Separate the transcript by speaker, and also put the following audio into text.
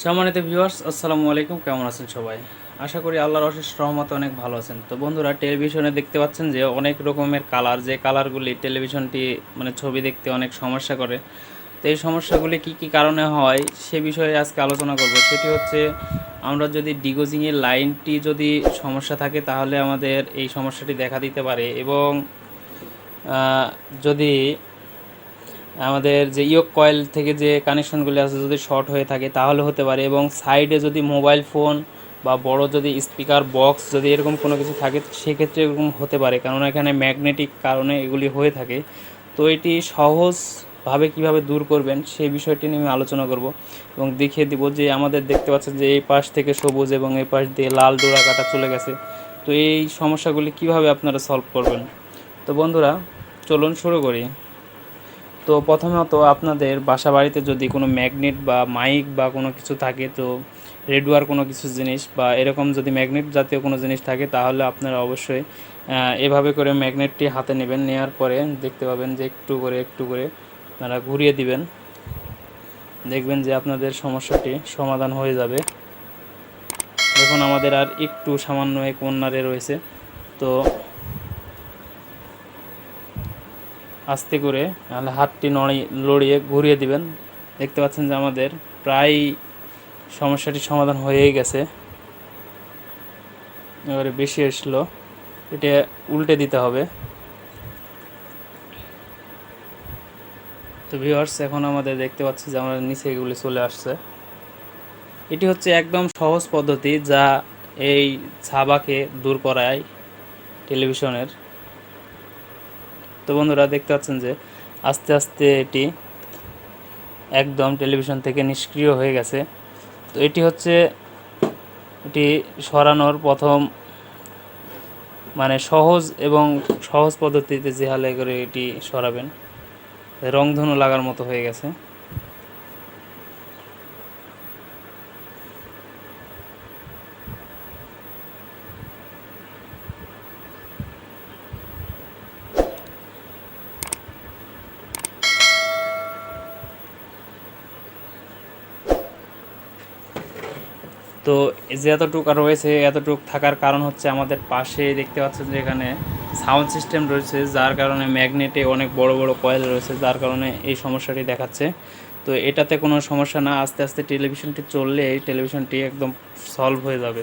Speaker 1: সম্মানিত ভিউয়ার্স, আসসালামু আলাইকুম। কেমন আছেন সবাই? আশা করি আল্লাহর অশেষ রহমতে অনেক ভালো আছেন। তো বন্ধুরা, টেলিভিশনে দেখতে পাচ্ছেন যে অনেক রকমের কালার, যে কালারগুলি টেলিভিশনটি ছবি দেখতে অনেক সমস্যা করে। তো এই সমস্যাগুলি কি কি কারণে হয় সে বিষয়ে আজকে আলোচনা করব। সেটি হচ্ছে, আমরা যদি ডিগোজিংয়ের লাইনটি যদি সমস্যা থাকে তাহলে আমাদের এই সমস্যাটি দেখা দিতে পারে, এবং যদি আমাদের যে ইয়ক কয়েল থেকে যে কানেকশনগুলি আছে যদি শর্ট হয়ে থাকে তাহলে হতে পারে, এবং সাইডে যদি মোবাইল ফোন বা বড় যদি স্পিকার বক্স যদি এরকম কোনো কিছু থাকে সেক্ষেত্রে এরকম হতে পারে, কারণ এখানে ম্যাগনেটিক কারণে এগুলি হয়ে থাকে। তো এটি সহজভাবে কিভাবে দূর করবেন সেই বিষয়টি নিয়ে আমি আলোচনা করব এবং দেখিয়ে দিব যে আমাদের দেখতে পাচ্ছেন যে এই পাশ থেকে সবুজ এবং এই পাশ দিয়ে লাল ডোরা কাটা চলে গেছে। তো এই সমস্যাগুলি কিভাবে আপনারা সলভ করবেন। তো বন্ধুরা, চলুন শুরু করি। তো প্রথমত আপনাদের বাসা বাড়িতে যদি কোনো ম্যাগনেট বা মাইক বা কোনো কিছু থাকে, তো রেডিওর কোনো কিছু জিনিস বা এরকম যদি ম্যাগনেট জাতীয় কোনো জিনিস থাকে তাহলে আপনারা অবশ্যই এভাবে করে ম্যাগনেটটি হাতে নেবেন। নেওয়ার পরে দেখতে পাবেন যে একটু করে একটু করে আপনারা ঘুরিয়ে দিবেন, দেখবেন যে আপনাদের সমস্যাটি সমাধান হয়ে যাবে। দেখুন আমাদের আর একটু সামান্য এক কর্নারে রয়েছে, তো আস্তে করে তাহলে হাতটি লড়িয়ে ঘুরিয়ে দিবেন। দেখতে পাচ্ছেন যে আমাদের প্রায় সমস্যাটি সমাধান হয়েই গেছে। এবারে বেশি আসলো, এটা উল্টে দিতে হবে। তো ভিউয়ার্স, এখন আমাদের দেখতে পাচ্ছি যে আমাদের নিচে এগুলি চলে আসছে। এটি হচ্ছে একদম সহজ পদ্ধতি যা এই ছাবাকে দূর করায় টেলিভিশনের। তো বন্ধুরা, দেখতে পাচ্ছেন যে আস্তে আস্তে এটি একদম টেলিভিশন থেকে নিষ্ক্রিয় হয়ে গেছে। তো এটি হচ্ছে এটি সরানোর প্রথম সহজ এবং সহজ পদ্ধতিতে যে হালে করে এটি সরাবেন। রংধনু লাগার মতো হয়ে গেছে। তো যে এতটুকু রয়েছে, এতটুকু থাকার কারণ হচ্ছে আমাদের পাশে দেখতে পাচ্ছেন যে এখানে সাউন্ড সিস্টেম রয়েছে, যার কারণে ম্যাগনেটে অনেক বড় বড় কয়েল রয়েছে, যার কারণে এই সমস্যাটি দেখাচ্ছে। তো এটাতে কোনো সমস্যা না, আস্তে আস্তে টেলিভিশনটি চললে এই টেলিভিশনটি একদম সলভ হয়ে যাবে।